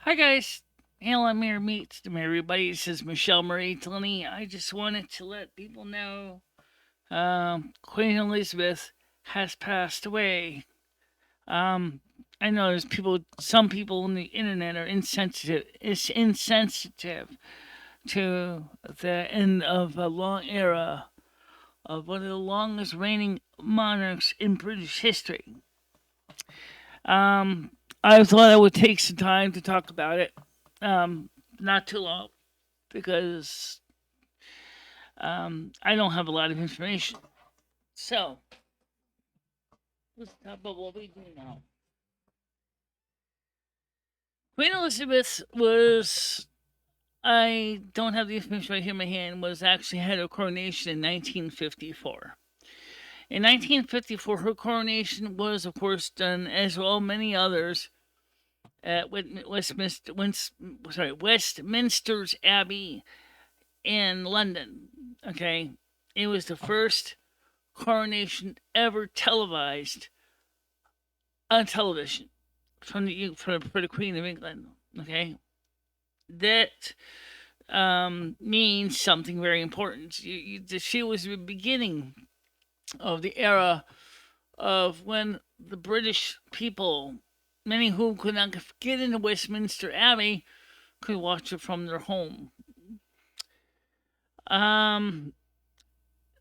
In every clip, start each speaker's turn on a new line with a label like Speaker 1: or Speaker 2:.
Speaker 1: Hi guys, Hail I'm here meets to everybody. This is MicheleMarieDalene. I just wanted to let people know Queen Elizabeth has passed away. Um, I know there's some people on the internet are insensitive. It's insensitive to the end of a long era of one of the longest reigning monarchs in British history. Um, I thought I would take some time to talk about it. Um, Not too long because I don't have a lot of information. So let's talk about what we do now. Queen Elizabeth was, I don't have the information right here in my hand, was actually had her coronation in 1954. In 1954, her coronation was, of course, done as well many others at Westminster's Abbey in London. Okay, it was the first coronation ever televised on television for the Queen of England. Okay, that means something very important. She was the beginning of the era of when the British people, many who could not get into Westminster Abbey, could watch it from their home. Um,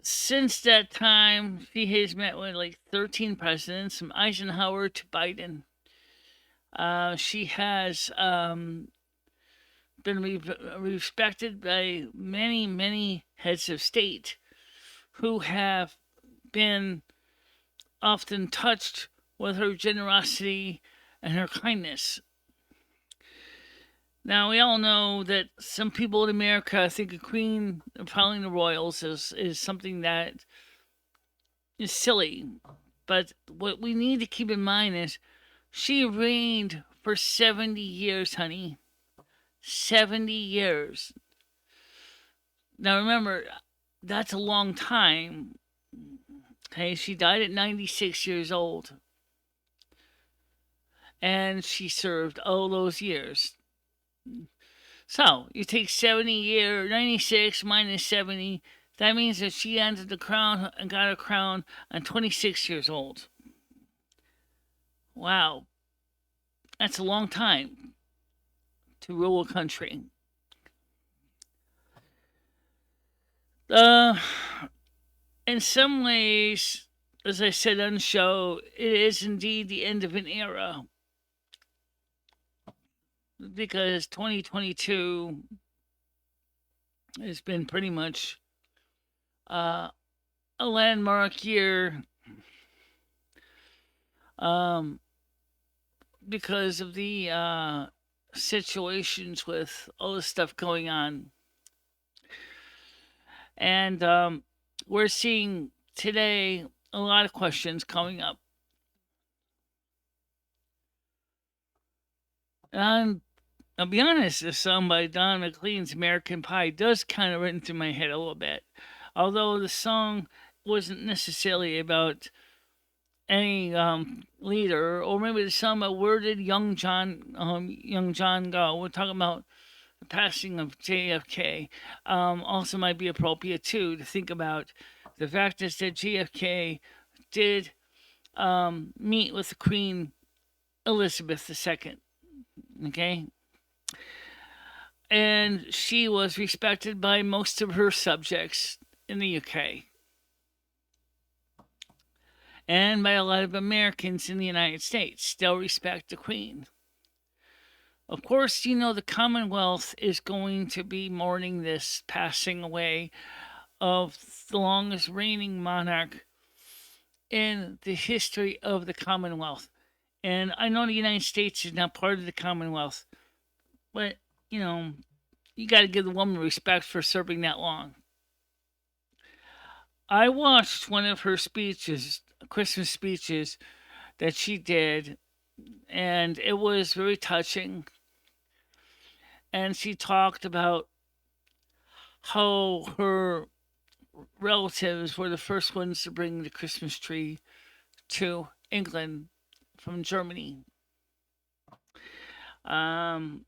Speaker 1: since that time, she has met with like 13 presidents, from Eisenhower to Biden. She has been respected by many, many heads of state who have been often touched with her generosity and her kindness. Now, we all know that some people in America think a queen following the royals is something that is silly. But what we need to keep in mind is she reigned for 70 years, honey. 70 years. Now remember, that's a long time. Okay, she died at 96 years old. And she served all those years. So you take 96 minus 70. That means that she entered the crown and got a crown at 26 years old. Wow, that's a long time to rule a country. Uh, in some ways, as I said on the show, it is indeed the end of an era because 2022 has been pretty much uh, a landmark year um, because of the situations with all the stuff going on. And we're seeing today a lot of questions coming up. And I'll be honest, the song by Don McLean's American Pie does kind of run through my head a little bit. Although the song wasn't necessarily about any leader, or maybe the song about where did young John go? We're talking about the passing of JFK. Also might be appropriate too to think about the fact is that JFK did meet with the Queen Elizabeth II. Okay, and she was respected by most of her subjects in the UK and by a lot of Americans in the United States. Still respect the Queen. Of course, you know the Commonwealth is going to be mourning this passing away of the longest reigning monarch in the history of the Commonwealth. And I know the United States is not part of the Commonwealth, but you know, you got to give the woman respect for serving that long. I watched one of her speeches, Christmas speeches that she did, and it was very touching. And she talked about how her relatives were the first ones to bring the Christmas tree to England from Germany. Um,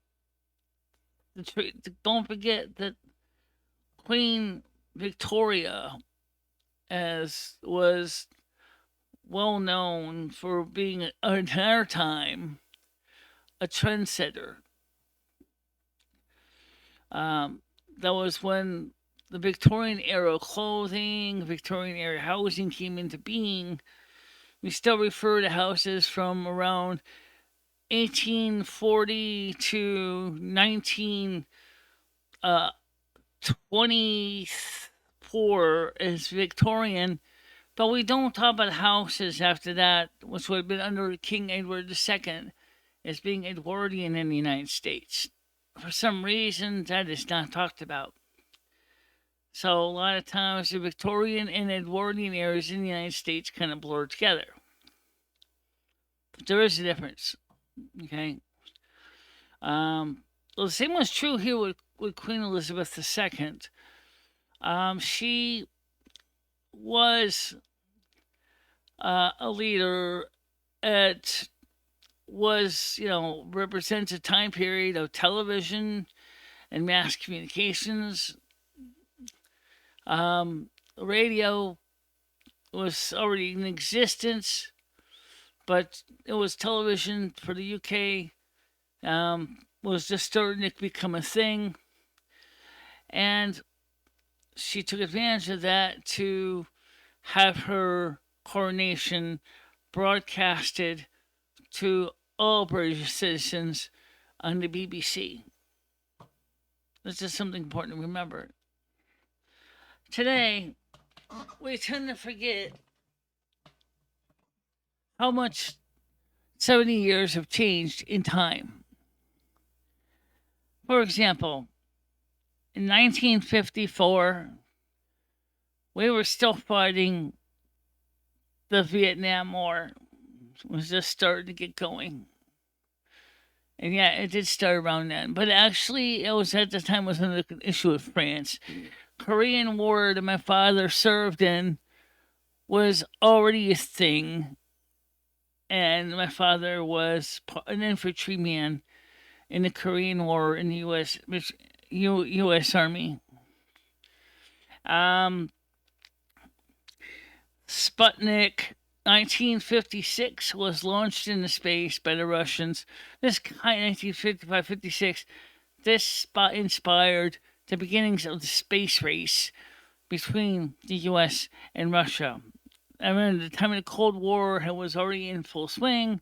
Speaker 1: don't forget that Queen Victoria, as was well known for being at her time a trendsetter. Um, that was when the Victorian era clothing, Victorian era housing came into being. We still refer to houses from around 1840 to 1924 as Victorian, but we don't talk about houses after that, which would have been under King Edward II, as being Edwardian in the United States. For some reason, that is not talked about. So a lot of times the Victorian and Edwardian eras in the United States kind of blur together. But there is a difference. Okay. Well, the same was true here with Queen Elizabeth II. She was a leader at represents a time period of television and mass communications. Radio was already in existence, but it was television for the UK was just starting to become a thing, and she took advantage of that to have her coronation broadcasted to all British citizens on the BBC. That's just something important to remember. Today, we tend to forget how much 70 years have changed in time. For example, in 1954, we were still fighting the Vietnam War. It was just starting to get going. And yeah, it did start around then. But actually, it was at the time was an issue with France. Korean War that my father served in was already a thing. And my father was an infantryman in the Korean War in the U.S. Army. Sputnik 1956 was launched into space by the Russians. This 1955-56, this inspired the beginnings of the space race between the U.S. and Russia. I remember the time of the Cold War was already in full swing.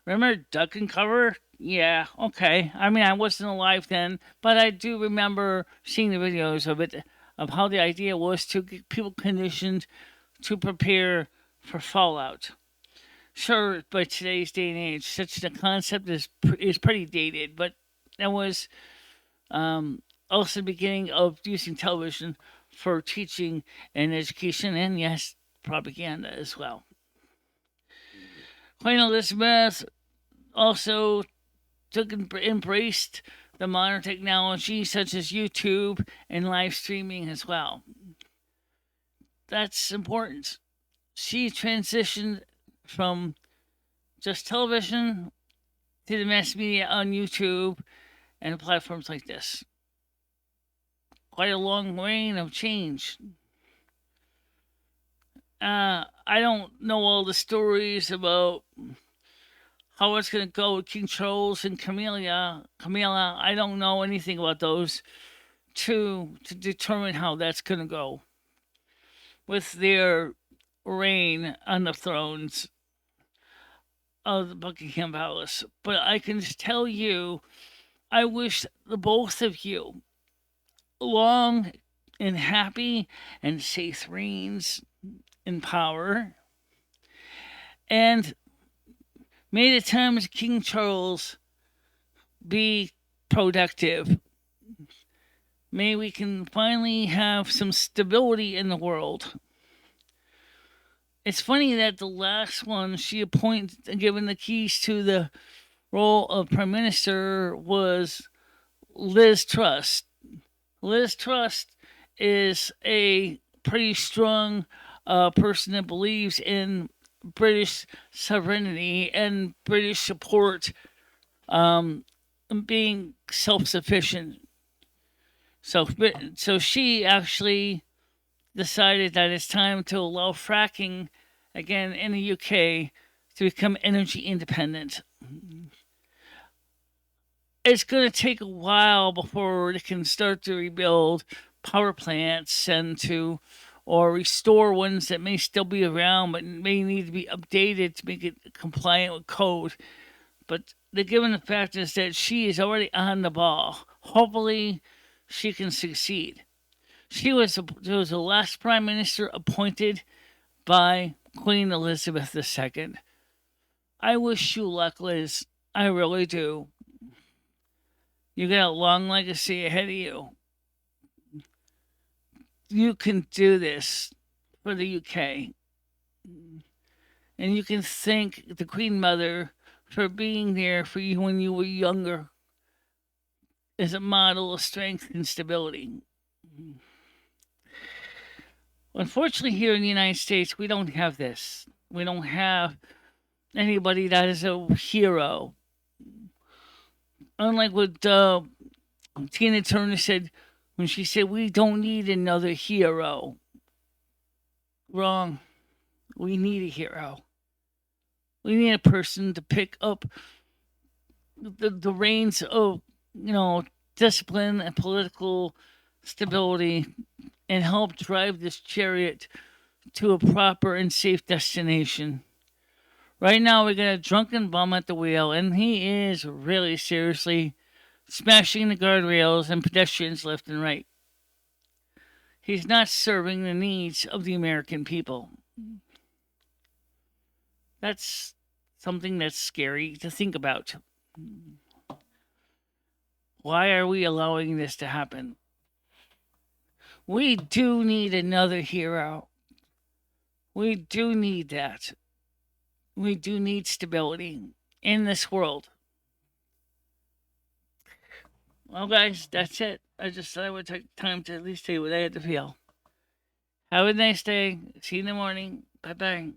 Speaker 1: Remember Duck and Cover? Yeah, okay. I mean, I wasn't alive then, but I do remember seeing the videos of it, of how the idea was to get people conditioned to prepare for fallout. Sure, by today's day and age, such a concept is pretty dated, but that was also the beginning of using television for teaching and education, and yes, propaganda as well. Queen Elizabeth also embraced the modern technology such as YouTube and live streaming as well. That's important. She transitioned from just television to the mass media on YouTube and platforms like this. Quite a long reign of change. I don't know all the stories about how it's going to go with King Charles and Camilla. I don't know anything about those to determine how that's going to go with their reign on the thrones of the Buckingham Palace. But I can just tell you, I wish the both of you long and happy and safe reigns in power. And may the times of King Charles be productive. May we can finally have some stability in the world. It's funny that the last one she appointed, given the keys to the role of Prime Minister, was Liz Truss. Liz Truss is a pretty strong person that believes in British sovereignty and British support being self-sufficient. So she actually decided that it's time to allow fracking again in the UK to become energy independent. It's going to take a while before they can start to rebuild power plants and to or restore ones that may still be around but may need to be updated to make it compliant with code. But the given the fact is that she is already on the ball. Hopefully, she can succeed. She was the last prime minister appointed by Queen Elizabeth II. I wish you luck, Liz. I really do. You got a long legacy ahead of you. You can do this for the UK. And you can thank the Queen Mother for being there for you when you were younger as a model of strength and stability. Unfortunately, here in the United States, we don't have this. We don't have anybody that is a hero. Unlike what Tina Turner said when she said, "We don't need another hero." Wrong. We need a hero. We need a person to pick up the reins of, discipline and political stability and help drive this chariot to a proper and safe destination. Right now, we got a drunken bum at the wheel, and he is really seriously smashing the guardrails and pedestrians left and right. He's not serving the needs of the American people. That's something that's scary to think about. Why are we allowing this to happen? We do need another hero. We do need that. We do need stability in this world. Well, guys, that's it. I just thought I would take time to at least tell you what I had to feel. Have a nice day. See you in the morning. Bye bye.